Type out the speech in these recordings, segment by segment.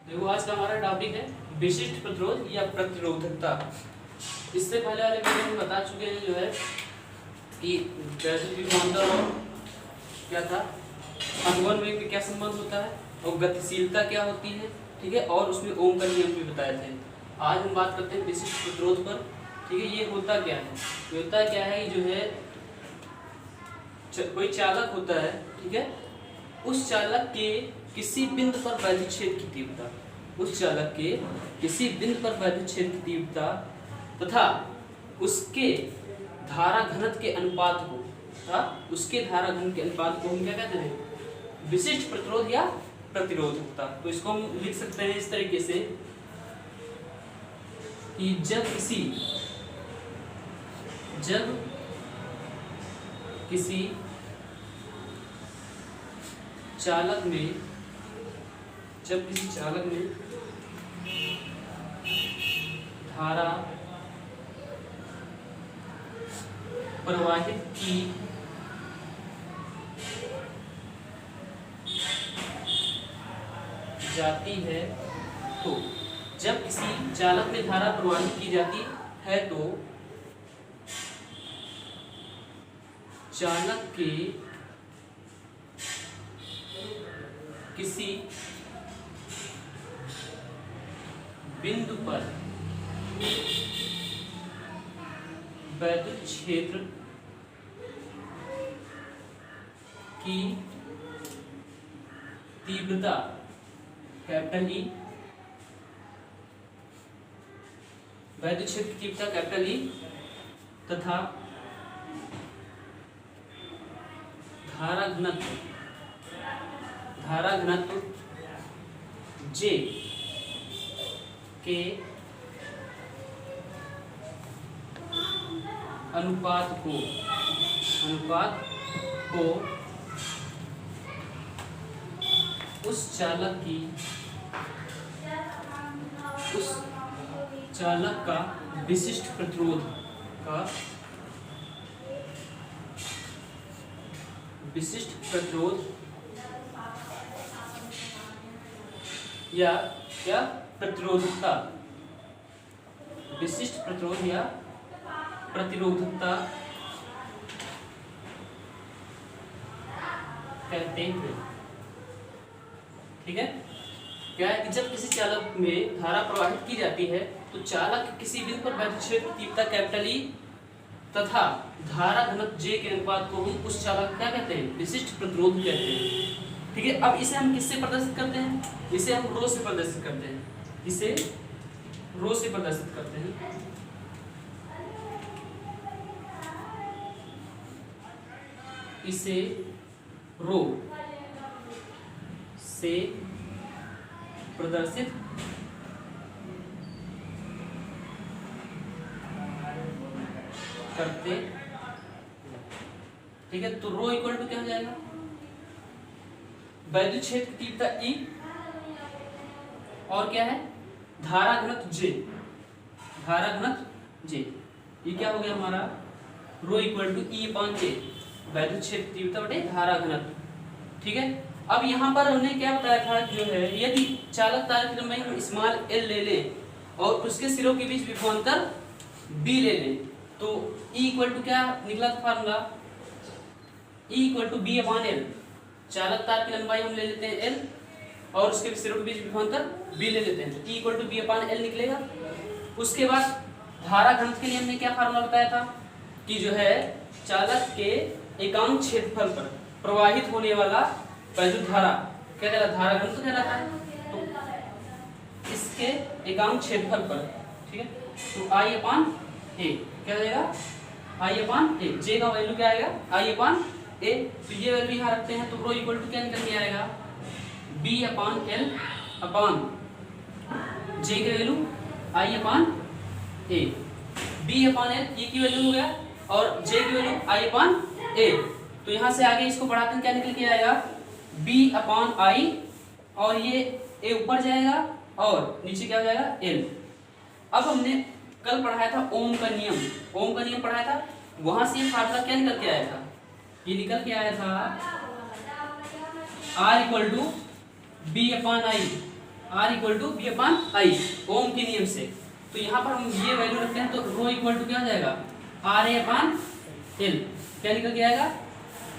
देखो आज का हमारा टॉपिक है विशिष्ट प्रतिरोध या प्रतिरोधकता। इससे पहले वाले वीडियो में बता चुके हैं जो है कि वैद्युत विभवांतर और क्या था, अनुवन वेग में क्या संबंध होता है और गतिशीलता क्या होती है, ठीक है, और उसमें ओम का नियम भी बताए थे। आज हम बात करते हैं विशिष्ट प्रतिरोध पर, ठीक है। ये होता क्या है, ये होता क्या है जो है कोई चालक होता है, ठीक है, उस चालक के किसी बिंदु पर वैद्युत क्षेत्र की तीव्रता, उस चालक के किसी बिंदु पर वैद्युत क्षेत्र की तीव्रता तथा उसके धारा घनत्व के अनुपात को, तथा उसके धारा घनत्व के अनुपात को हम क्या कहते हैं, विशिष्ट प्रतिरोध या प्रतिरोधकता। तो इसको हम लिख सकते हैं इस तरीके से कि जब किसी चालक में धारा प्रवाहित की जाती है, तो जब किसी चालक में धारा प्रवाहित की जाती है तो चालक के किसी बिंदु पर वैद्युत क्षेत्र की तीव्रता कैपिटल ई, वैद्युत क्षेत्र की तीव्रता कैपिटल ई तथा धारा घनत्व J के अनुपात को उस चालक का विशिष्ट प्रतिरोध या क्या प्रतिरोधकता, विशिष्ट प्रतिरोध या प्रतिरोधकता कहते हैं, ठीक है। क्या है कि जब किसी चालक में धारा प्रवाहित की जाती है तो चालक किसी बिंदु पर वैद्युत क्षेत्र की तीव्रता कैपिटल ई तथा धारा घनत्व J के अनुपात को हम उस चालक क्या कहते हैं, विशिष्ट प्रतिरोध कहते हैं, ठीक है। अब इसे हम किससे प्रदर्शित करते हैं, इसे हम रो से प्रदर्शित करते हैं, इसे रो से प्रदर्शित करते हैं। इसे रो से प्रदर्शित करते, ठीक है। तो रो इक्वल टू क्या हो जाएगा, वैद्युत क्षेत्र की तीव्रता E और क्या है, धारा घनत्व J, ये क्या हो गया हमारा, rho equal to E upon J, वैद्युत क्षेत्र तीव्रता बटे धारा घनत्व, ठीक है। अब यहाँ पर हमने क्या बताया था जो है, यदि चालक तार की लंबाई हम स्मॉल l ले लें और उसके सिरों के बीच विभवांतर b ले लें तो E इक्वल टू क्या निकला था formula, E equal to b upon l। चालक तार की लंबाई हम ले लेते हैं l और उसके सिरों के बीच विभवांतर b ले लेते हैं, तो E equal to b upon l निकलेगा। उसके बाद धारा घनत्व के लिए हमने क्या फार्मूला बताया था कि जो है चालक के एकांक क्षेत्रफल पर प्रवाहित होने वाला वैद्युत धारा क्या कहलाता है, धारा घनत्व कहलाता है। तो इसके एकांक क्षेत्रफल पर, ठीक है, तो I अपॉन a क्या हो जाएगा, I अपॉन a, J का वैल्यू क्या आएगा, I अपॉन a, तो ये वैल्यू यहाँ रखते हैं तो रो इक्वल टू क्या निकल के आएगा, B upon l upon J की value I upon a, B upon l ये की वैल्यू हो गया और J की वैल्यू I अपॉन a। तो यहाँ से आगे इसको बढ़ाते हैं क्या निकल के आएगा, B अपॉन I और ये a ऊपर जाएगा और नीचे क्या हो जाएगा l। अब हमने कल पढ़ाया था ओम का नियम पढ़ाया था, वहां से ये फार्मूला क्या निकल के आया था, ये निकल के आया था R equal to B upon I, R equal to B upon I, Ohm के नियम से। तो यहाँ पर हम ये वैल्यू रखते हैं तो रो इक्वल टू क्या हो जाएगा, आर ए अपान एल। क्या निकल के आएगा,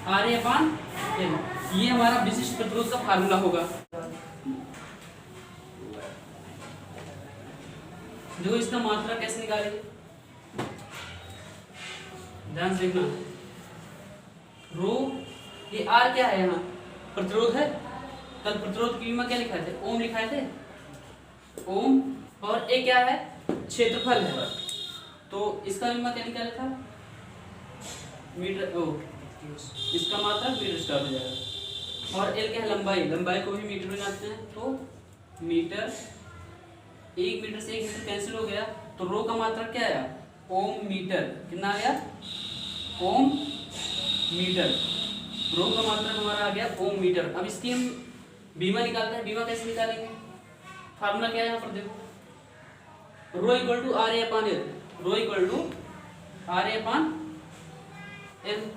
आर ए अपान एल। ये हमारा विशिष्ट प्रतिरोध का फार्मूला होगा। जो इसका मात्रा कैसे निकालेंगे, ध्यान से देखना। रो, ये आर क्या है, यहाँ प्रतिरोध है। कल प्रतिरोध की बीमा क्या लिखाए थे, ओम लिखाए थे, ओम। और ए क्या है, क्षेत्रफल है। तो इसका बीमा क्या निकाला था, मीटर, ओ इसका मात्रा मीटर स्क्वायर हो जाएगा। और एल क्या है, लंबाई, लंबाई को भी मीटर में जानते हैं। तो मीटर, 1 मीटर से 1 मीटर कैंसिल हो गया, तो रो का मात्रा क्या आया, ओम मीटर। कितना आ गया, ओम मीटर। रो का मात्रा हमारा आ गया ओम मीटर। अब इसकी हम बीमा निकालते हैं। बीमा कैसे निकालेंगे, फार्मूला क्या है यहाँ पर देखो, rho equal to R A upon L, rho equal to R A upon L.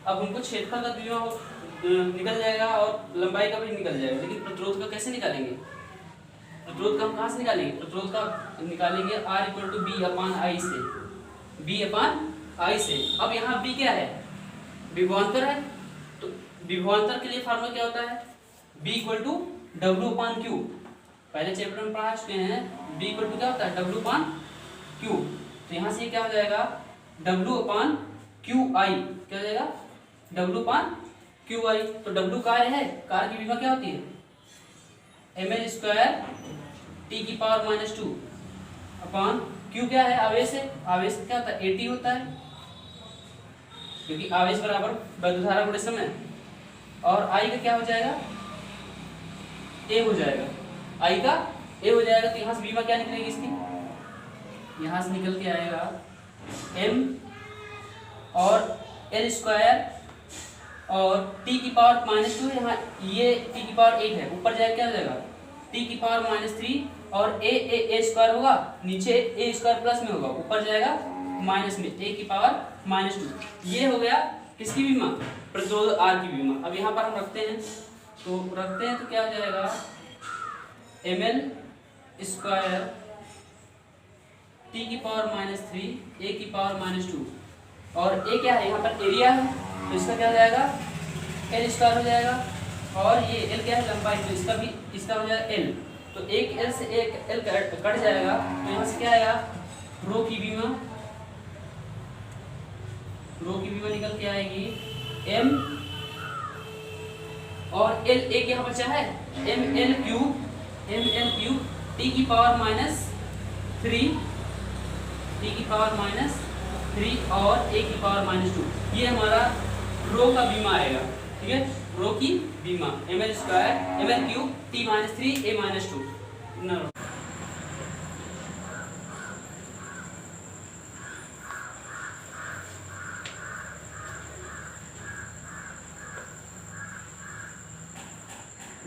अब हमको क्षेत्रफल का बीमा निकल जाएगा और लंबाई का भी निकल जाएगा, लेकिन प्रतिरोध का कैसे निकालेंगे, प्रतिरोध का हम कहाँ से निकालेंगे, प्रतिरोध का निकालेंगे R equal to B upon आई से, बी अपान आई से। अब यहाँ बी क्या है, विभवांतर है। तो विभवांतर के लिए फार्मूला क्या होता है, B equal to W upon Q. पहले चैप्टर में पढ़ा चुके हैं, B इक्वल टू क्या होता है, डब्ल्यू अपान क्यू। तो यहाँ से क्या हो जाएगा, डब्ल्यू अपान क्यू आई, क्या हो जाएगा, डब्ल्यू अपान क्यू आई। तो डब्ल्यू कार्य है, कार्य की बीमा क्या होती है, ml स्क्वायर टी की पावर -2 अपान क्यू क्या है, आवेश है। आवेश क्या होता है, AT होता है, क्योंकि आवेश बराबर वैद्युत धारा गुणे समय। और आई का क्या हो जाएगा, ए हो जाएगा, आई का ए हो जाएगा। तो यहाँ से बीमा क्या निकलेगी इसकी, यहाँ से निकल के आएगा m और एल स्क्वायर और टी की पावर -2, यहाँ ये टी की पावर 8 है, ऊपर जाएगा क्या हो जाएगा, टी की पावर -3 और ए स्क्वायर होगा, नीचे ए स्क्वायर प्लस में होगा, ऊपर जाएगा माइनस में, ए की पावर -2। ये हो गया किसकी बीमा, प्रतिरोध आर की बीमा। अब यहाँ पर हम रखते हैं, तो क्या हो जाएगा, ml स्क्वायर टी की पावर -3 ए की पावर -2 और ए क्या है, यहाँ पर एरिया है, तो इसका क्या हो जाएगा, एल स्क्वायर हो जाएगा। और ये एल क्या है, लंबाई, तो इसका हो जाएगा एल। तो एक एल से एक एल कट जाएगा, तो यहाँ से क्या आएगा, रो की बीमा, रो की बीमा निकल के आएगी m और एल, ए क्या बचा है, ml क्यूब टी की पावर -3, टी की पावर -3 और ए की पावर -2। ये हमारा रो का बीमा आएगा, ठीक है, रो की बीमा ml square ml cube T -3 ए -2।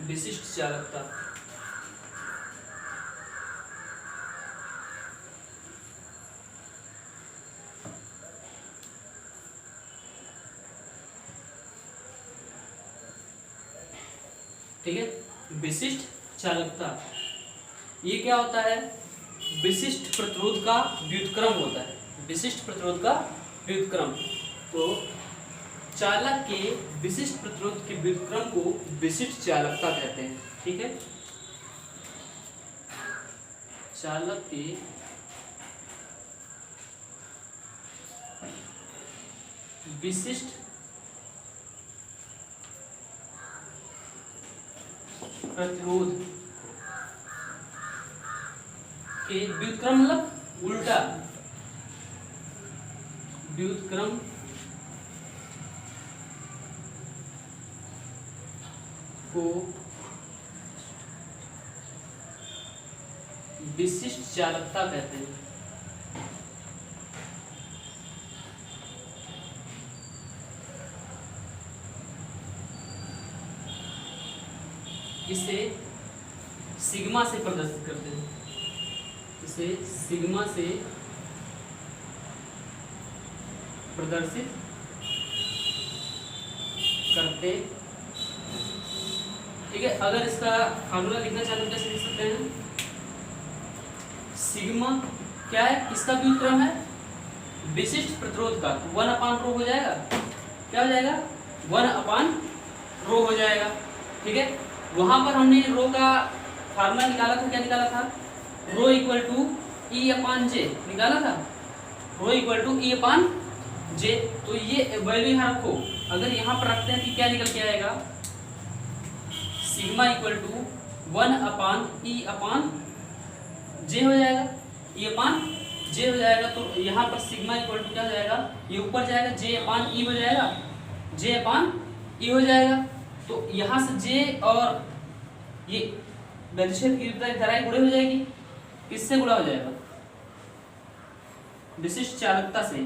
विशिष्ट चालकता, ठीक है, विशिष्ट चालकता ये क्या होता है, विशिष्ट प्रतिरोध का व्युत्क्रम होता है, विशिष्ट प्रतिरोध का व्युत्क्रम। तो चालक के विशिष्ट प्रतिरोध के व्युत्क्रम को विशिष्ट चालकता कहते हैं, ठीक है। चालक के विशिष्ट प्रतिरोध के व्युत्क्रम, मतलब उल्टा व्युत्क्रम को विशिष्ट चालकता कहते हैं। इसे सिग्मा से प्रदर्शित करते हैं, इसे सिग्मा से प्रदर्शित करते ठीक है। अगर इसका फार्मूला लिखना चाहते हैं कैसे लिख सकते हैं, सिग्मा क्या है, किसका व्युत्क्रम है, विशिष्ट प्रतिरोध का, 1/ρ हो जाएगा, क्या हो जाएगा 1/ρ हो जाएगा। ठीक है, वहां पर हमने रो का फार्मूला निकाला था, क्या निकाला था, रो इक्वल टू E/J निकाला था, रो इक्वल टू E/J। तो ये वैल्यू यहाँ रखो, अगर यहाँ पर रखते हैं कि क्या निकल के आएगा, सिग्मा इक्वल टू 1/E/J हो जाएगा, E/J हो जाएगा। तो यहाँ पर सिग्मा इक्वल टू क्या हो जाएगा, ये ऊपर जाएगा J/E हो जाएगा, J/E हो जाएगा। तो यहाँ से J और ये वैद्युत की धाराएं गुणे हो जाएगी, किससे गुणा हो जाएगा, विशिष्ट चालकता से।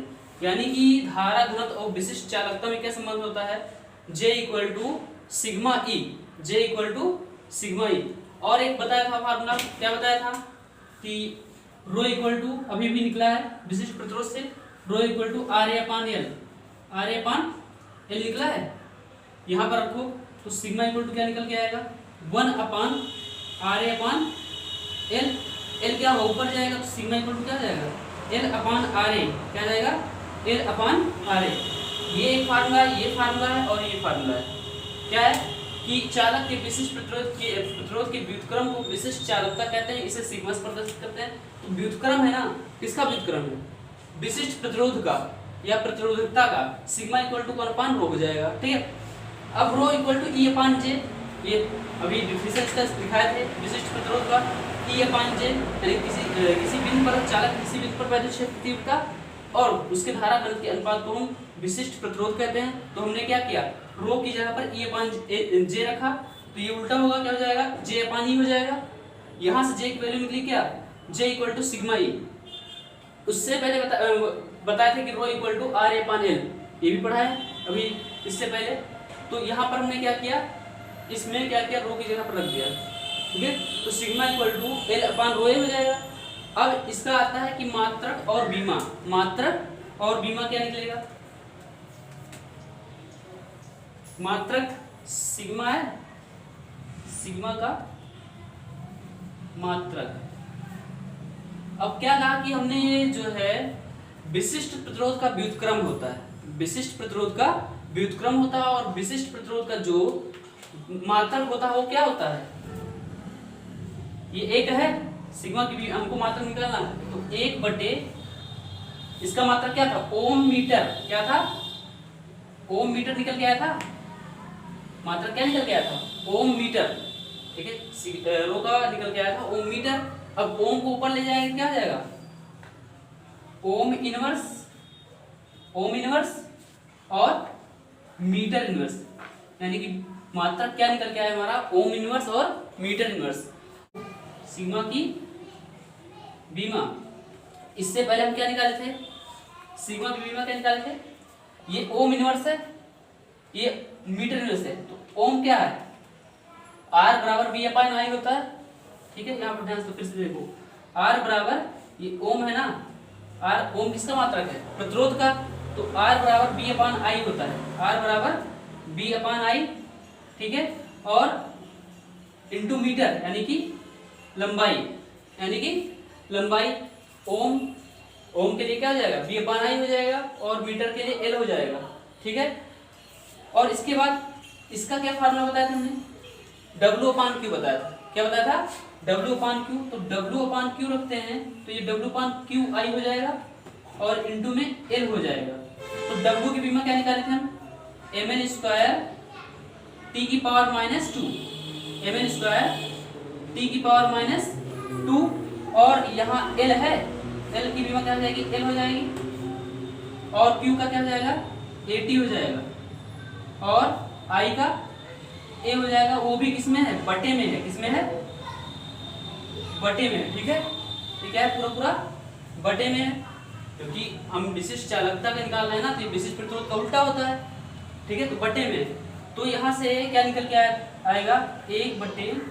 यानी कि धारा घनत्व और विशिष्ट चालकता में क्या संबंध होता है, J equal to sigma E, J equal to sigma E। और एक बताया था फार्मूला, क्या बताया था कि रो इक्वल टू अभी भी निकला है विशिष्ट प्रतिरोध से, रो इक्वल टू RA/L, RA/L निकला है, यहाँ पर रखो। तो सिग्मा इक्वल टू क्या निकल के आएगा, 1/RA/L, L क्या होगा ऊपर जाएगा, तो सिग्मा इक्वल टू क्या जाएगा, L/RA, क्या जाएगा, L/RA। ये एक फार्मूला है, ये फार्मूला है और ये फार्मूला है। क्या है कि चालक के विशिष्ट प्रतिरोध के व्युत्क्रम को विशिष्ट चालकता कहते हैं, इसे सिग्मा से प्रदर्शित करते हैं। तो व्युत्क्रम है ना, किसका व्युत्क्रम है, विशिष्ट प्रतिरोध का या प्रतिरोधकता का, सिग्मा इक्वल टू 1/ρ हो जाएगा। ठीक है, अब रो इक्वल टू E/J, ये अभी डिफिनेशन का दिखाए थे विशिष्ट प्रतिरोध का, E/J यानी किसी बिंदु पर चालक किसी बिंदु पर वैद्युत क्षेत्र तीव्रता और उसके धारा घनत्व के अनुपात को हम विशिष्ट प्रतिरोध कहते हैं। तो हमने क्या किया, रो की जगह पर E/J रखा, तो ये उल्टा होगा, क्या हो जाएगा, J/E हो जाएगा। यहाँ से J की वैल्यू निकली क्या, J equal to sigma E। उससे पहले बताए थे कि रो इक्वल टू RA/L, ये भी पढ़ा है अभी इससे पहले। तो यहाँ पर हमने क्या किया, इसमें क्या किया, रो की जगह पर रख दिया। ठीक है, तो सिग्मा इक्वल टू L/ρ हो जाएगा। अब इसका आता है कि मात्रक और बीमा, मात्रक और बीमा क्या निकलेगा, मात्रक सिग्मा है, सिग्मा का मात्रक। अब क्या कहा कि हमने जो है विशिष्ट प्रतिरोध का व्युत्क्रम होता है, विशिष्ट प्रतिरोध का व्युत्क्रम होता है, और विशिष्ट प्रतिरोध का जो मात्रक होता है वो क्या होता है, ये एक है, सिग्मा की भी हमको मात्रक निकालना है। तो 1/, इसका मात्रक क्या था, ओम मीटर, क्या था, ओम मीटर निकल के आया था, मात्रक क्या निकल के आया था, ओम मीटर। ठीक है, रो का निकल के आया था ओम मीटर। अब ओम को ऊपर ले जाएंगे, क्या हो जाएगा, ओम इनवर्स, ओम इनवर्स और मीटर इनवर्स, यानी कि मात्रक क्या निकल के आया हमारा, ओम इनवर्स और मीटर इनवर्स। सिग्मा की बीमा, इससे पहले हम क्या निकाले थे, सिग्मा की बीमा क्या निकाले थे, ये ओम इनवर्स है, ये मीटर इनवर्स है। तो ओम क्या है, R बराबर V/I होता है। ठीक है, यहाँ पर ध्यान से फिर से देखो, R बराबर, ये ओम है ना, R ओम किसका मात्रक है, प्रतिरोध का, तो R बराबर V/I होता है, R बराबर V/I। ठीक है, और इंटू मीटर यानी कि लंबाई, यानी कि लंबाई, ओम, ओम के लिए क्या हो जाएगा, V/I हो जाएगा, और मीटर के लिए L हो जाएगा। ठीक है, और इसके बाद इसका क्या फार्मूला बताया था हमने, W/Q बताया था, क्या बताया था, W/Q। तो W/Q रखते हैं तो ये W/QI हो जाएगा और इंटू में L हो जाएगा। तो W की बीमा क्या निकाले थे हम, mn² T⁻², mn² T⁻², और यहाँ L है, L की बीमा क्या हो जाएगी, L हो जाएगी, और Q का क्या हो जाएगा, AT हो जाएगा, और I का A हो जाएगा। वो भी किसमें है, बटे में है, किसमें है, बटे में है। ठीक है, ठीक है, पूरा पूरा बटे में है, क्योंकि हम विशिष्ट चालकता का निकाल रहे हैं ना, तो विशिष्ट प्रतिरोध का उल्टा होता है। ठीक है, तो बटे में, तो यहाँ से क्या निकल के आएगा, 1/,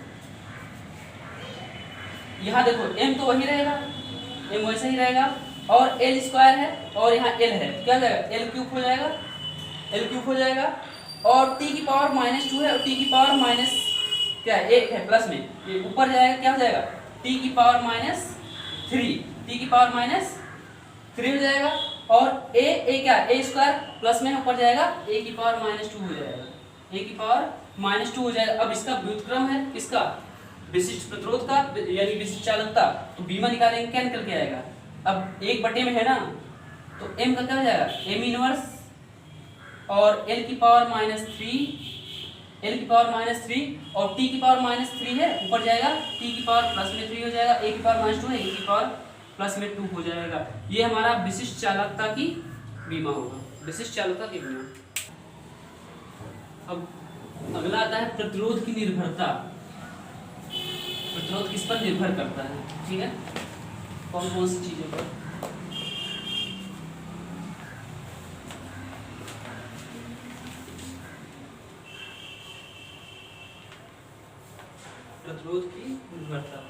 यहाँ देखो m तो वही रहेगा, m वैसे ही रहेगा, और L² है और यहाँ L है, क्या हो जाएगा, L³ हो जाएगा, L³ हो जाएगा, और T⁻² है और T⁻², क्या है, एक है प्लस में, ये ऊपर जाएगा क्या हो जाएगा, टी की पावर माइनस 3, टी की पावर माइनस 3 हो जाएगा। और ए क्या, ए स्क्वायर प्लस में ऊपर जाएगा, ए की पावर माइनस 2 हो जाएगा, ए की पावर माइनस 2 हो जाएगा। अब इसका व्युत्क्रम है किसका, विशिष्ट प्रतिरोध का यानी विशिष्ट चालकता, तो बीमा निकालेंगे, क्या निकल के आएगा, अब 1/, में है ना, तो m का क्या हो जाएगा, m इनवर्स और l की पावर -3, l की पावर -3 और t की पावर -3 है, ऊपर जाएगा t की पावर +3 हो जाएगा, a की पावर -2 है, a की पावर +2 हो जाएगा। ये हमारा विशिष्ट चालकता की बीमा होगा, विशिष्ट चालकता की बीमा। अब अगला आता है प्रतिरोध की निर्भरता। प्रतिरोध किस पर निर्भर करता है, ठीक है, कौन कौन सी चीजों पर। प्रतिरोध की निर्भरता,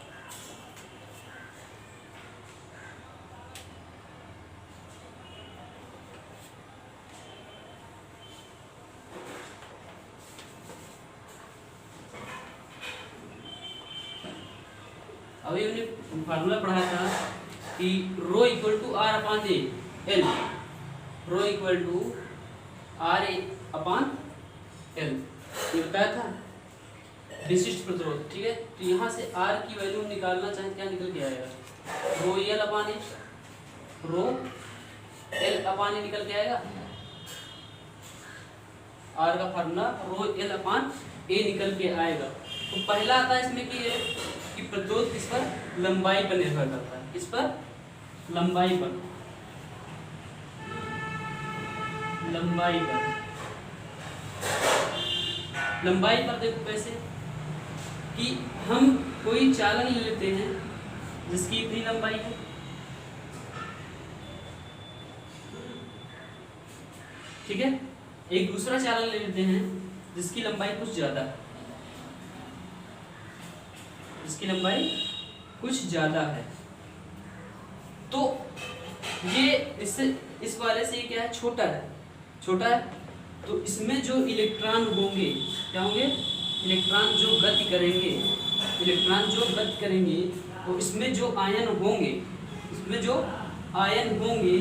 अभी हमने फार्मूला पढ़ा था कि rho equal to R upon L, rho equal to R upon L, ये बताया था विशिष्ट प्रतिरोध, ठीक है। तो यहाँ से आर की वैल्यू निकालना चाहे क्या निकल के आएगा, रो एल अपान ए, रो एल अपान ए निकल के आएगा, आर का फार्मूला रो एल अपान ए निकल के आएगा। तो पहला आता है इसमें कि प्रतिरोध किस पर, लंबाई पर निर्भर करता है, किस पर, लंबाई पर, लंबाई पर, लंबाई पर देखो कैसे कि हम कोई चालन ले लेते हैं जिसकी इतनी लंबाई है, ठीक है, एक दूसरा चालन ले लेते हैं जिसकी लंबाई कुछ ज्यादा है, जिसकी लंबाई कुछ ज्यादा है, तो ये इससे इस वाले से क्या है, छोटा है, छोटा है, तो इसमें जो इलेक्ट्रॉन होंगे क्या होंगे, इलेक्ट्रॉन जो गति करेंगे, इलेक्ट्रॉन जो गति करेंगे, तो इसमें जो आयन होंगे, इसमें जो आयन होंगे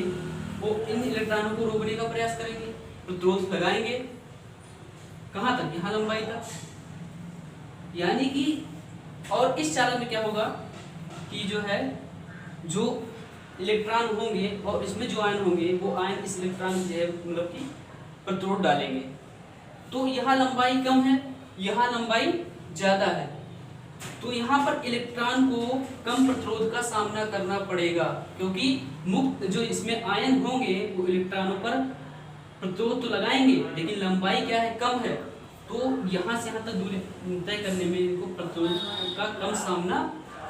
वो इन इलेक्ट्रॉनों को रोकने का प्रयास करेंगे, प्रतिरोध लगाएंगे, कहाँ तक, यहाँ लंबाई तक, यानी कि। और इस चालन में क्या होगा कि जो है, जो इलेक्ट्रॉन होंगे और इसमें जो आयन होंगे वो आयन इस इलेक्ट्रॉन जो है मतलब कि प्रतिरोध डालेंगे, तो यहाँ लंबाई कम है, यहाँ लंबाई ज्यादा है, तो यहाँ पर इलेक्ट्रॉन को कम प्रतिरोध का सामना करना पड़ेगा, क्योंकि मुक्त जो इसमें आयन होंगे वो इलेक्ट्रॉनों पर प्रतिरोध तो लगाएंगे लेकिन लंबाई क्या है, कम है, तो यहाँ से यहाँ तक दूरी तय करने में इनको प्रतिरोध का कम सामना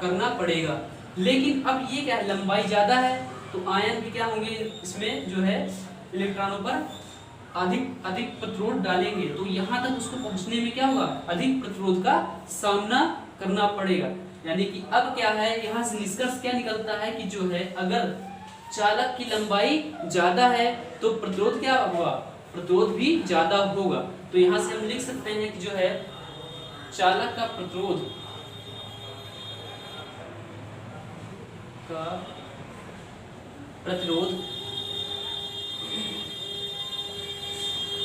करना पड़ेगा। लेकिन अब ये क्या है, लंबाई ज्यादा है तो आयन भी क्या होंगे इसमें जो है इलेक्ट्रॉनों पर अधिक प्रतिरोध डालेंगे, तो यहाँ तक उसको पहुँचने में क्या होगा, अधिक प्रतिरोध का सामना करना पड़ेगा। यानी कि अब क्या है, यहाँ से निष्कर्ष क्या निकलता है कि जो है अगर चालक की लंबाई ज्यादा है तो प्रतिरोध क्या होगा, प्रतिरोध भी ज्यादा होगा। तो यहाँ से हम लिख सकते हैं कि जो है चालक का प्रतिरोध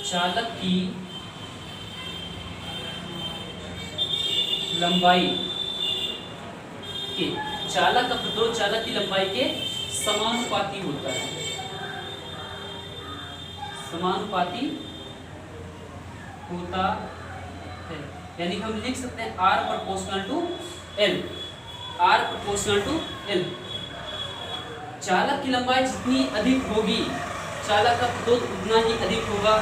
चालक की लंबाई के, चालक का प्रतिरोध चालक की लंबाई के समानुपाती होता है, समानुपाती होता है। यानी हम लिख सकते हैं R proportional to L, R proportional to L। चालक की लंबाई जितनी अधिक होगी चालक का प्रतिरोध उतना ही अधिक होगा,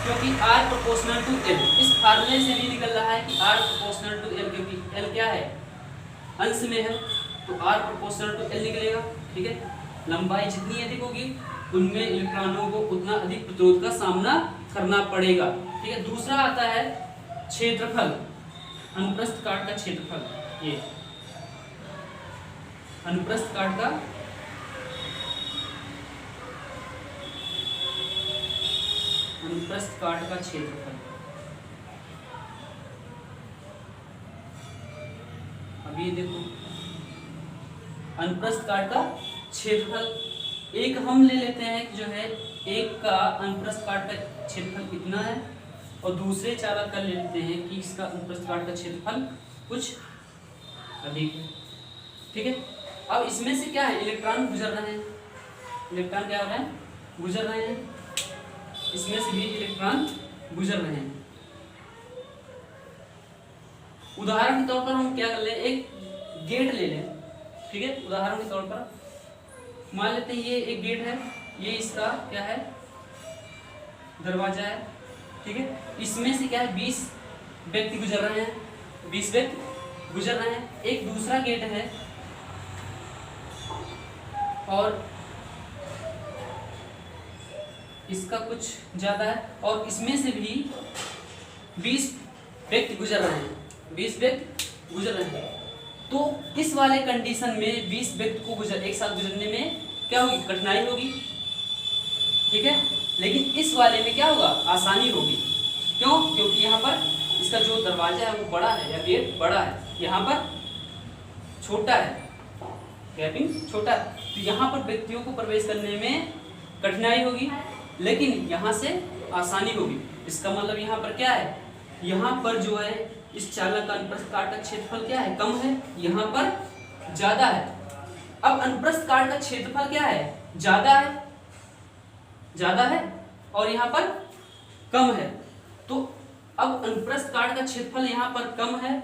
क्योंकि R प्रोपोर्शनल टू L, इस फार्मूले से भी निकल रहा है कि R प्रोपोर्शनल टू L, क्योंकि L क्या है, अंश में है, तो R प्रोपोर्शनल टू L निकलेगा, ठीक है। लंबाई जितनी अधिक होगी उनमें इलेक्ट्रॉनों को उतना अधिक प्रतिरोध का सामना करना पड़ेगा, ठीक है। दूसरा आता है क्षेत्रफल, अनुप्रस्थ काट का क्षेत्रफल, ये अनुप्रस्थ काट का अनुप्रस्थ काट का क्षेत्रफल। ये देखो अनुप्रस्थ काट का क्षेत्रफल, एक हम ले लेते हैं कि जो है एक का अनुप्रस्थ काट का क्षेत्रफल कितना है, और दूसरे चालक का ले लेते हैं कि इसका अनुप्रस्थ काट का क्षेत्रफल कुछ अधिक है। ठीक है, अब इसमें से क्या है, इलेक्ट्रॉन गुजर रहे हैं, इलेक्ट्रॉन क्या हो रहे हैं, गुजर रहे हैं, इसमें से भी इलेक्ट्रॉन गुजर रहे हैं। उदाहरण के तौर पर हम क्या कर ले, एक गेट ले लें। ठीक है, उदाहरण के तौर पर मान लेते हैं ये एक गेट है, ये इसका क्या है, दरवाजा है। ठीक है, इसमें से क्या है 20 व्यक्ति गुजर रहे हैं, 20 व्यक्ति गुजर रहे हैं। एक दूसरा गेट है और इसका कुछ ज्यादा है, और इसमें से भी 20 व्यक्ति गुजर रहे हैं, 20 व्यक्ति गुजर रहे हैं। तो इस वाले कंडीशन में 20 व्यक्ति को एक साथ गुजरने में क्या होगी, कठिनाई होगी। ठीक है, लेकिन इस वाले में क्या होगा, आसानी होगी। क्यों, क्योंकि यहाँ पर इसका जो दरवाजा है वो बड़ा है या गेट बड़ा है, यहाँ पर छोटा है, गैपिंग छोटा है, तो यहाँ पर व्यक्तियों को प्रवेश करने में कठिनाई होगी, लेकिन यहाँ से आसानी होगी। इसका मतलब यहाँ पर क्या है, यहाँ पर जो है इस चालक का अनुप्रस्थ काट का क्षेत्रफल क्या है, कम है, यहाँ पर ज्यादा है। अब अनुप्रस्थ काट का क्षेत्रफल क्या है, ज्यादा है और यहाँ पर कम है। तो अब अनुप्रस्थ काट का क्षेत्रफल यहाँ पर कम है,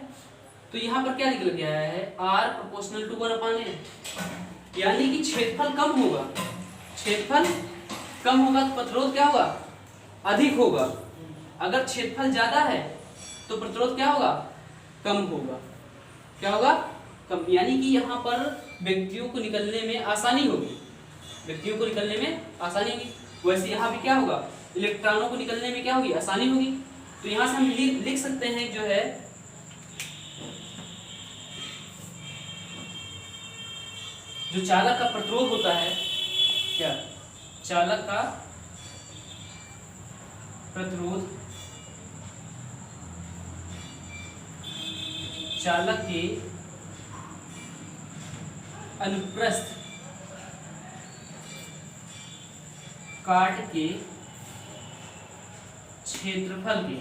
तो यहाँ पर क्या निकल गया है, R प्रोपोर्शनल टू 1/a, यानी कि क्षेत्रफल कम होगा, क्षेत्रफल कम होगा तो प्रतिरोध क्या होगा, अधिक होगा। अगर क्षेत्रफल ज्यादा है तो प्रतिरोध क्या होगा, कम होगा। क्या होगा, कम, यानी कि यहाँ पर व्यक्तियों को निकलने में आसानी होगी, व्यक्तियों को निकलने में आसानी होगी। वैसे यहाँ भी क्या होगा, इलेक्ट्रॉनों को निकलने में क्या होगी, आसानी होगी। तो यहाँ से हम लिख सकते हैं जो है जो चालक का प्रतिरोध होता है, क्या चालक का प्रतिरोध चालक के अनुप्रस्थ काट के क्षेत्रफल के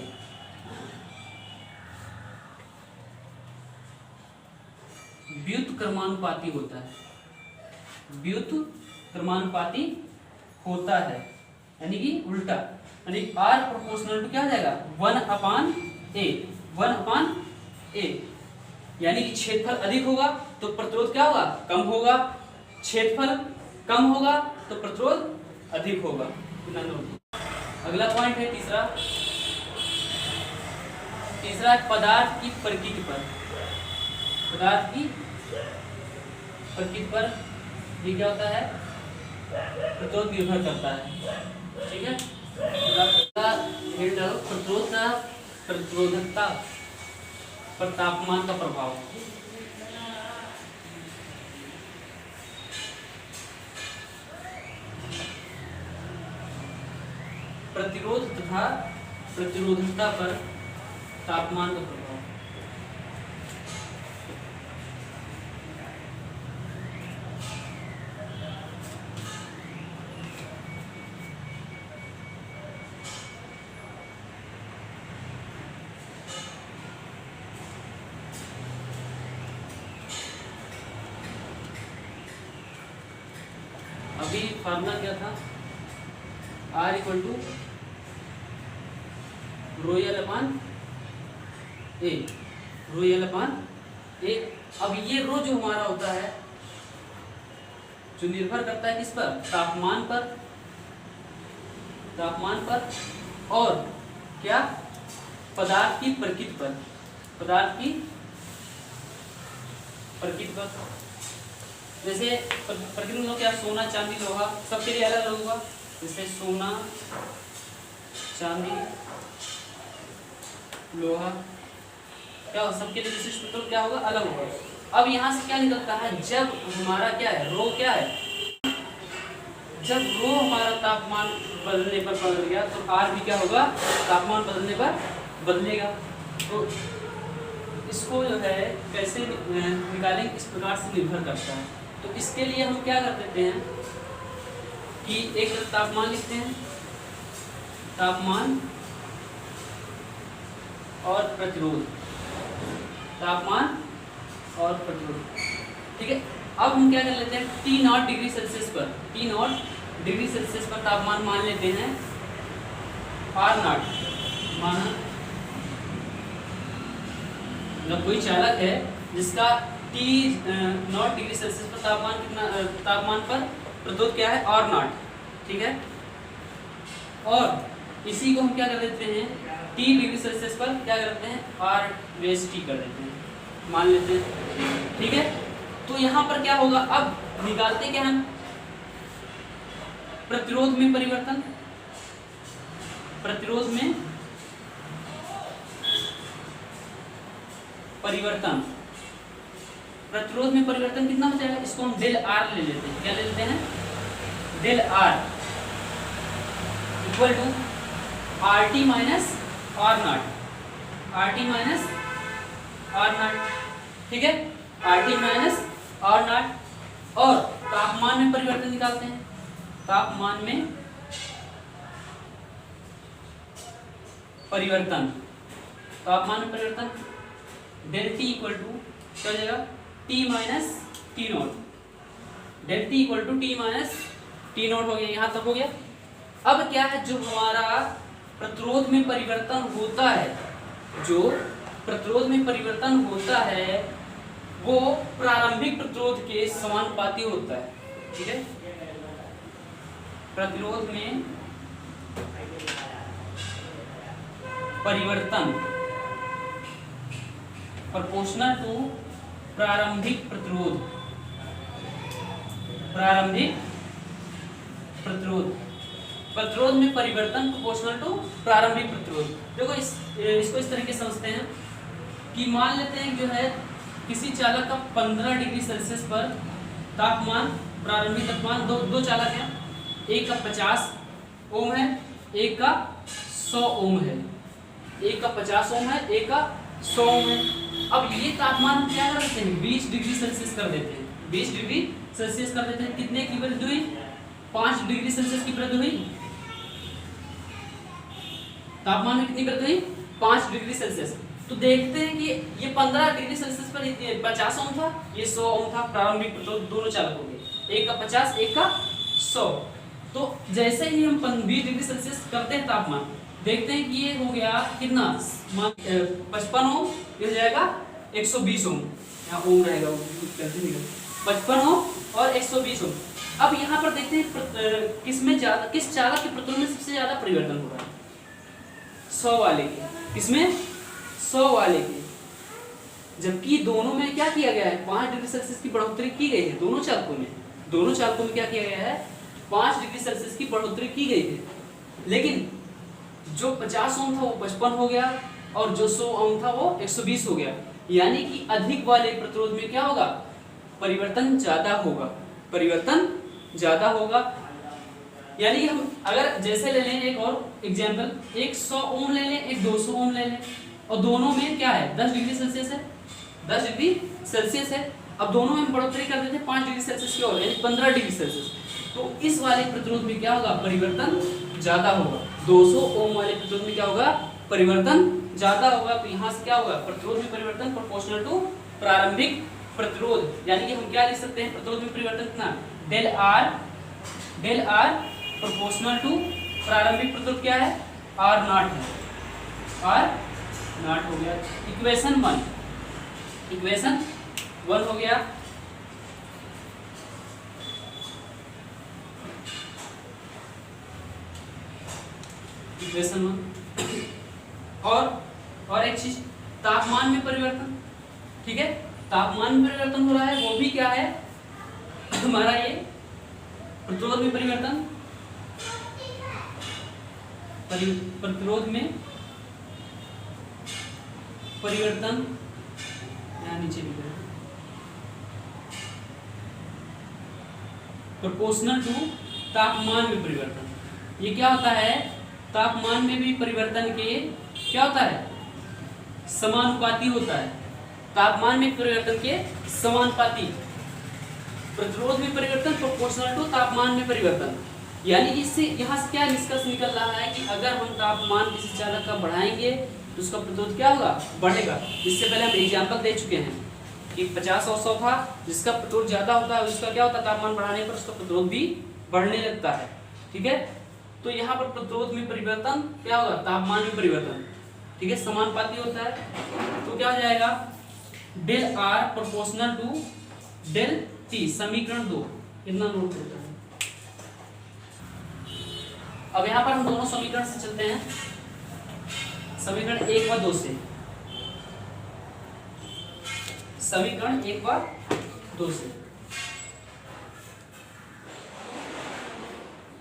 व्युत्क्रमानुपाती होता है, व्युत्क्रमानुपाती होता है, यानी कि उल्टा, यानी R प्रोपोर्शनल टू क्या हो जाएगा, 1/a, 1/a, यानी कि क्षेत्रफल अधिक होगा तो प्रतिरोध क्या होगा, कम होगा, क्षेत्रफल कम होगा तो प्रतिरोध अधिक होगा। अगला पॉइंट है तीसरा पदार्थ की प्रकृति पर, पदार्थ की प्रकृति पर ये क्या होता है, प्रतिरोध निर्भर करता है। ठीक है, प्रतिरोध का प्रतिरोधकता पर तापमान का प्रभाव। प्रतिरोध तथा प्रतिरोधकता पर तापमान का प्रभाव। अभी फार्मूला क्या था, R equal to ρl upon a, ρl upon a। अब ये रो जो हमारा होता है जो निर्भर करता है किस पर, तापमान पर, तापमान पर, और क्या, पदार्थ की प्रकृति पर, पदार्थ की प्रकृति पर। जैसे प्रकृति में क्या, सोना चांदी लोहा, सबके लिए अलग अलग होगा। जैसे सोना चांदी लोहा क्या हो, सबके लिए विशिष्ट प्रतिरोध क्या होगा, अलग होगा। अब यहाँ से क्या निकलता है, जब हमारा क्या है, रो क्या है, जब रो हमारा तापमान बदलने पर बदल गया तो R भी क्या होगा, तापमान बदलने पर बदलेगा। तो इसको जो है कैसे निकालेंगे, इस प्रकार से निर्भर करता है। तो इसके लिए हम क्या कर देते हैं कि एक तापमान लिखते हैं, तापमान और प्रतिरोध, तापमान और प्रतिरोध, ठीक है। अब हम क्या कर लेते हैं, T0 डिग्री सेल्सियस पर, T0 डिग्री सेल्सियस पर तापमान मान लेते हैं R0 माना। मतलब कोई चालक है जिसका T0 डिग्री सेल्सियस पर तापमान कितना, तापमान पर प्रतिरोध क्या है R0, ठीक है। और इसी को हम क्या कर देते हैं, T डिग्री सेल्सियस पर क्या करते हैं R⁻T कर देते हैं, मान लेते हैं, ठीक है। तो यहाँ पर क्या होगा, अब निकालते क्या हम, प्रतिरोध में परिवर्तन, प्रतिरोध में परिवर्तन, प्रतिरोध में परिवर्तन कितना हो जाएगा, इसको हम डेल आर ले लेते हैं। क्या ले लेते हैं, del R equal to RT minus R0, RT minus R0, ठीक है, RT माइनस R0। और तापमान में परिवर्तन निकालते हैं, तापमान में परिवर्तन, तापमान में परिवर्तन डेल T इक्वल टू क्या हो जाएगा, T minus T0, del T equal to T minus T0 हो गया, यहाँ तक हो गया। अब क्या है, जो हमारा प्रतिरोध में परिवर्तन होता है, जो प्रतिरोध में परिवर्तन होता है वो प्रारंभिक प्रतिरोध के समानुपाती होता है, ठीक है। प्रतिरोध में परिवर्तन प्रोपोर्शनल टू प्रारंभिक प्रतिरोध, प्रारंभिक प्रतिरोध, प्रतिरोध में परिवर्तन प्रोपोर्शनल टू प्रारंभिक प्रतिरोध। देखो इसको इस तरीके से समझते हैं कि मान लेते हैं जो है किसी चालक का 15 डिग्री सेल्सियस पर तापमान, प्रारंभिक तापमान, दो चालक हैं, एक का 50 ओम है, एक का 100 ओम है, एक का 50 ओम है, एक का 100 ओम है। अब ये तापमान हम क्या कर देते हैं, 20 डिग्री सेल्सियस कर देते हैं, 20 डिग्री सेल्सियस कर देते हैं। कितने की वृद्धि हुई, 5 डिग्री सेल्सियस की वृद्धि हुई, तापमान में कितनी वृद्धि हुई, 5 डिग्री सेल्सियस। तो देखते हैं कि ये 15 डिग्री सेल्सियस पर 50 ओम था, ये 100 ओम था, प्रारंभिक प्रतिरोध दोनों चालक हो गए, एक का 50 एक का 100। तो जैसे ही हम 20 डिग्री सेल्सियस करते हैं तापमान, देखते हैं कि ये हो गया कितना, 55 ओम, ये हो जाएगा 120 ओम, यहाँ ओम रहेगा 55 ओम और 120 ओम। अब यहाँ पर देखते हैं किसमें ज्यादा, किस चालक के प्रतिरोध में सबसे ज्यादा परिवर्तन हो रहा है, 100 वाले के, किसमें, 100 वाले के। जबकि दोनों में क्या किया गया है, 5 डिग्री सेल्सियस की बढ़ोतरी की गई है, दोनों चालकों में, दोनों चालकों में क्या किया गया है, 5 डिग्री सेल्सियस की बढ़ोतरी की गई है। लेकिन जो 50 ओम था वो 55 हो गया और जो 100 ओम था वो 120 हो गया। यानी कि अधिक वाले प्रतिरोध में क्या होगा, परिवर्तन ज्यादा होगा, परिवर्तन ज्यादा होगा। यानी कि हम अगर जैसे ले लें एक और एग्जांपल, एक 100 ओम ले लें, एक 200 ओम ले लें, और दोनों में क्या है, 10 डिग्री सेल्सियस है, 10 डिग्री सेल्सियस है। अब दोनों में बढ़ोतरी कर देते हैं 5 डिग्री सेल्सियस की ओर, यानी 15 डिग्री सेल्सियस। तो इस वाले प्रतिरोध में क्या होगा, परिवर्तन ज्यादा होगा। 200 ओम वाले प्रतिरोध में क्या होगा, परिवर्तन ज्यादा होगा। तो यहाँ से क्या होगा, प्रतिरोध में परिवर्तन प्रोपोर्शनल टू प्रारंभिक प्रतिरोध। यानी कि हम क्या लिख सकते हैं, प्रतिरोध में परिवर्तन कितना, डेल आर प्रोपोर्शनल टू प्रारंभिक प्रतिरोध क्या है, R0 है, R0 हो गया। इक्वेशन 1 हो गया। इक्वेशन 1 और एक चीज, तापमान में परिवर्तन, ठीक है, तापमान में परिवर्तन हो रहा है, वो भी क्या है हमारा ये प्रतिरोध में परिवर्तन, प्रतिरोध में परिवर्तन, यहाँ नीचे भी प्रोपोर्शनल टू तापमान में परिवर्तन। ये क्या होता है, तापमान में भी परिवर्तन के क्या होता है, समानुपाती होता है, तापमान में परिवर्तन के समानुपाती, प्रतिरोध में परिवर्तन प्रोपोर्शनल टू तापमान में परिवर्तन। यानी इससे यहाँ से क्या निष्कर्ष निकल रहा है कि अगर हम तापमान किसी चालक का बढ़ाएंगे तो उसका प्रतिरोध क्या होगा, बढ़ेगा। इससे पहले हम एग्जाम्पल दे चुके हैं कि 50 और 100 था, जिसका प्रतिरोध ज्यादा होता है उसका क्या होता है, तापमान बढ़ाने पर उसका प्रतिरोध भी बढ़ने लगता है। ठीक है, तो यहाँ पर प्रतिरोध में परिवर्तन क्या होगा, तापमान में परिवर्तन। ठीक है, समानुपाती होता है तो क्या हो जाएगा, del R proportional to del T, समीकरण 2। इतना नोट करते हैं। अब यहाँ पर हम दोनों समीकरण से चलते हैं, समीकरण 1 व 2 से, समीकरण 1 व 2 से,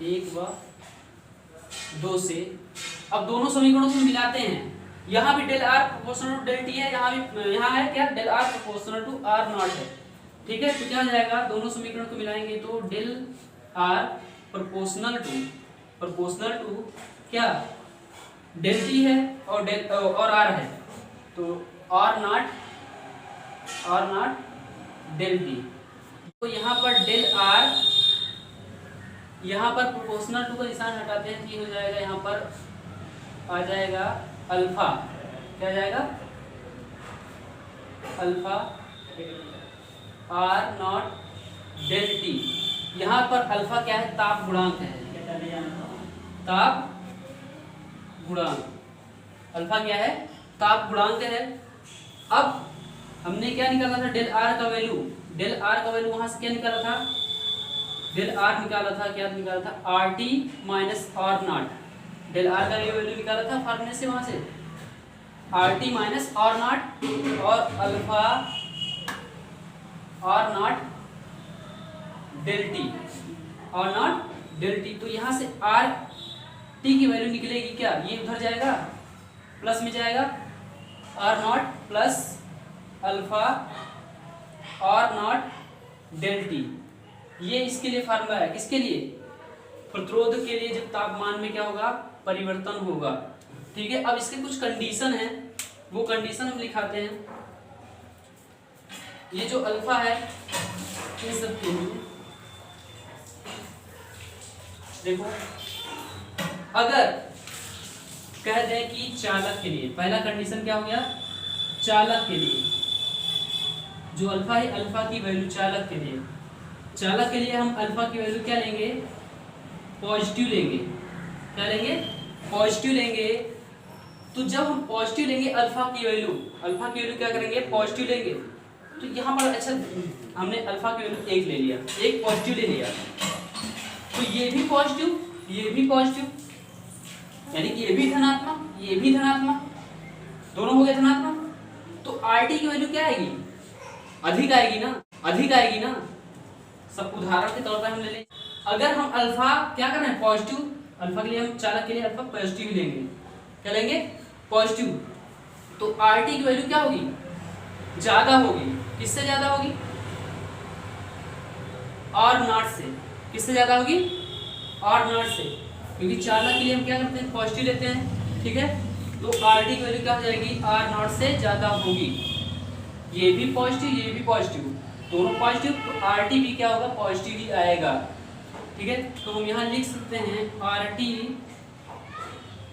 1 व 2 से। अब दोनों समीकरणों को मिलाते हैं। यहाँ भी del R proportional to del T है, यहाँ है क्या, del R proportional to R naught है। ठीक है, तो क्या हो जाएगा, दोनों समीकरण को मिलाएंगे तो डेल आर प्रोपोर्शनल टू क्या, डेल टी है और डेल और आर है, तो आर नॉट डेल टी। तो यहाँ पर डेल आर, यहाँ पर प्रोपोर्शनल टू का निशान हटाते हैं, तो हो जाएगा यहाँ पर आ जाएगा अल्फा, क्या जाएगा, alpha R naught del T. यहाँ पर अल्फा क्या है, ताप गुणांक है, ताप गुणांक, अल्फा क्या है, ताप गुणांक है। अब हमने क्या निकाला था, डेल आर का वैल्यू, डेल आर का वैल्यू वहां से क्या निकाला था, डेल आर निकाला था, क्या निकाला था, R T minus R naught. Del R का वैल्यू निकाला था फार्मूले से, वहां से R T minus R naught और alpha R naught del T, R naught del T. तो यहाँ से आर टी की वैल्यू निकलेगी क्या, ये उधर जाएगा, प्लस में जाएगा, R naught plus alpha R naught del T. ये इसके लिए फार्मूला है, किसके लिए, प्रतिरोध के लिए, जब तापमान में क्या होगा, परिवर्तन होगा। ठीक है, अब इसके कुछ कंडीशन है, वो कंडीशन हम लिखाते हैं। ये जो अल्फा है, इन सब के लिए देखो, अगर कह दें कि चालक के लिए, पहला कंडीशन क्या हो गया, चालक के लिए जो अल्फा है, अल्फा की वैल्यू चालक के लिए, चालक के लिए हम अल्फा की वैल्यू क्या लेंगे, पॉजिटिव लेंगे। क्या लेंगे, पॉजिटिव लेंगे। तो जब हम पॉजिटिव लेंगे अल्फा की वैल्यू क्या करेंगे, पॉजिटिव लेंगे। तो यहाँ पर अच्छा, हमने अल्फा की वैल्यू 1 ले लिया, एक पॉजिटिव ले लिया, तो ये भी पॉजिटिव, ये भी पॉजिटिव, यानी कि ये भी धनात्मक, ये भी धनात्मक, दोनों हो गए धनात्मक। तो आर टी की वैल्यू क्या आएगी, अधिक आएगी ना, अधिक आएगी ना। सब उदाहरण के तौर पर हम ले लें, अगर हम अल्फा क्या कर रहे हैं, पॉजिटिव, अल्फा के लिए हम चालक के लिए अल्फा पॉजिटिव लेंगे, क्या लेंगे, पॉजिटिव। तो आर टी की वैल्यू क्या होगी, ज्यादा होगी। किससे ज्यादा होगी, आर नॉट से। किससे ज्यादा होगी, आर नॉट से, क्योंकि चालक के लिए हम क्या करते हैं, पॉजिटिव लेते हैं। ठीक है, तो आर टी की वैल्यू क्या हो जाएगी, आर नॉट से ज्यादा होगी। ये भी पॉजिटिव, ये भी पॉजिटिव, दोनों पॉजिटिव, तो आर टी भी क्या होगा, पॉजिटिव ही आएगा। ठीक है, तो हम यहाँ लिख सकते हैं आर टी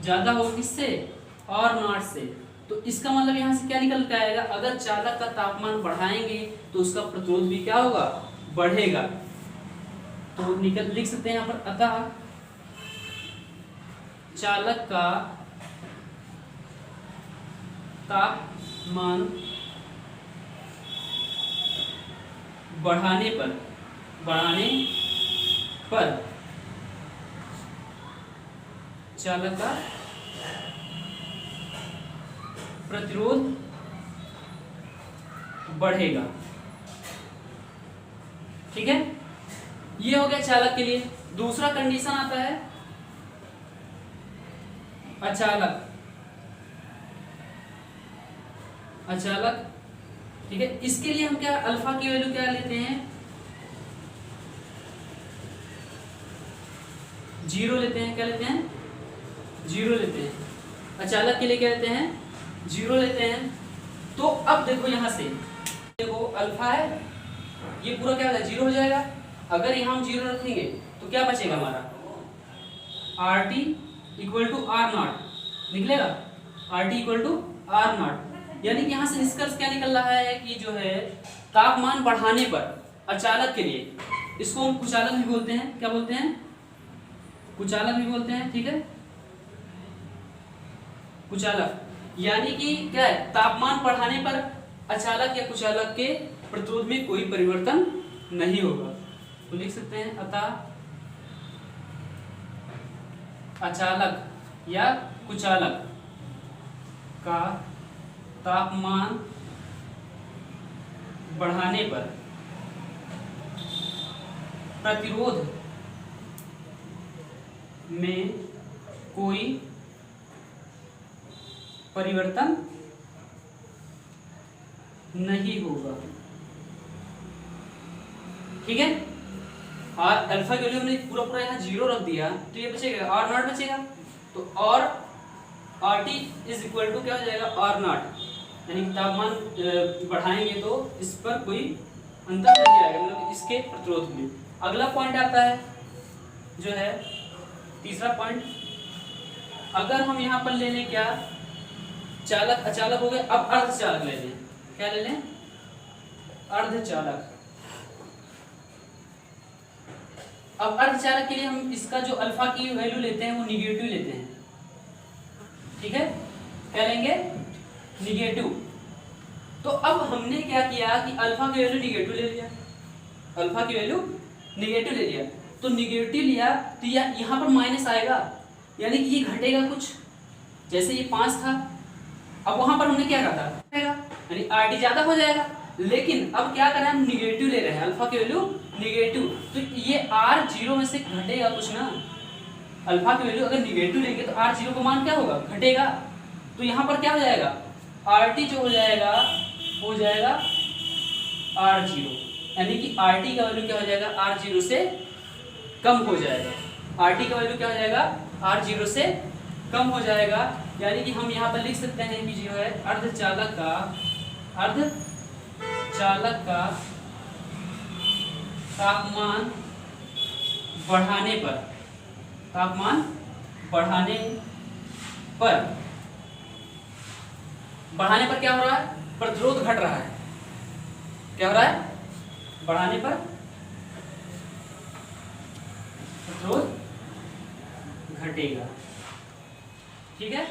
ज्यादा होगा किससे, आर नॉट से। तो इसका मतलब यहाँ से क्या निकल के आएगा, अगर चालक का तापमान बढ़ाएंगे तो उसका प्रतिरोध भी क्या होगा, बढ़ेगा। तो लिख सकते हैं यहाँ पर, अतः चालक का तापमान बढ़ाने पर चालक का प्रतिरोध बढ़ेगा। ठीक है, ये हो गया चालक के लिए। दूसरा कंडीशन आता है अचालक, अचालक। ठीक है, इसके लिए हम क्या, अल्फा की वैल्यू क्या लेते हैं, 0 लेते हैं। क्या लेते हैं, 0 लेते हैं। अचालक के लिए क्या लेते हैं, 0 लेते हैं। तो अब देखो यहाँ से देखो अल्फा है, ये पूरा क्या हो जाएगा, जीरो हो जाएगा। अगर यहाँ हम जीरो रखेंगे तो क्या बचेगा हमारा, R T equal to R naught निकलेगा, R T equal to R naught. यानी कि यहाँ से निष्कर्ष क्या निकल रहा है कि जो है तापमान बढ़ाने पर अचालक के लिए, इसको हम कुचालक भी बोलते हैं, क्या बोलते हैं, कुचालक भी बोलते हैं, ठीक है, कुचालक। यानी कि क्या है, तापमान बढ़ाने पर अचालक या कुचालक के प्रतिरोध में कोई परिवर्तन नहीं होगा। तो लिख सकते हैं अतः अचालक या कुचालक का तापमान बढ़ाने पर प्रतिरोध में कोई परिवर्तन नहीं होगा, ठीक है। और अल्फा के लिए हमने पूरा पूरा यहाँ जीरो रख दिया तो ये बचेगा आर नॉट बचेगा। तो और R T is equal to क्या हो जाएगा, आर नॉट, यानी कि तापमान बढ़ाएंगे तो इस पर कोई अंतर नहीं आएगा, मतलब इसके प्रतिरोध में। अगला पॉइंट आता है जो है तीसरा पॉइंट, अगर हम यहाँ पर ले लें क्या, चालक अचालक हो गए, अब अर्धचालक ले लें, क्या ले लें, अर्धचालक। अब अर्धचालक के लिए हम इसका जो अल्फा की वैल्यू लेते हैं वो निगेटिव लेते हैं, ठीक है, क्या लेंगे, निगेटिव। तो अब हमने क्या किया कि अल्फा की वैल्यू निगेटिव ले लिया, अल्फा की वैल्यू निगेटिव ले लिया, तो निगेटिव लिया तो यहाँ पर माइनस आएगा, यानी कि ये घटेगा कुछ, जैसे ये 5 था, अब वहां पर हमने क्या कहा था, यानी आर टी ज्यादा हो जाएगा। लेकिन अब क्या करें, हम निगेटिव ले रहे हैं, अल्फा की वैल्यू निगेटिव, तो ये आर जीरो में से घटेगा कुछ ना, अल्फा की वैल्यू अगर निगेटिव लेंगे तो आर जीरो का मान क्या होगा, घटेगा। तो यहाँ पर क्या हो जाएगा, आर टी जो हो जाएगा आर जीरो, यानी कि आर टी का वैल्यू क्या हो जाएगा, आर जीरो से कम हो जाएगा, आर टी का वैल्यू क्या हो जाएगा, आर जीरो से कम हो जाएगा। यानी कि हम यहाँ पर लिख सकते हैं कि जो है अर्धचालक का तापमान बढ़ाने पर क्या हो रहा है, प्रतिरोध घट रहा है, क्या हो रहा है, बढ़ाने पर प्रतिरोध घटेगा, ठीक है।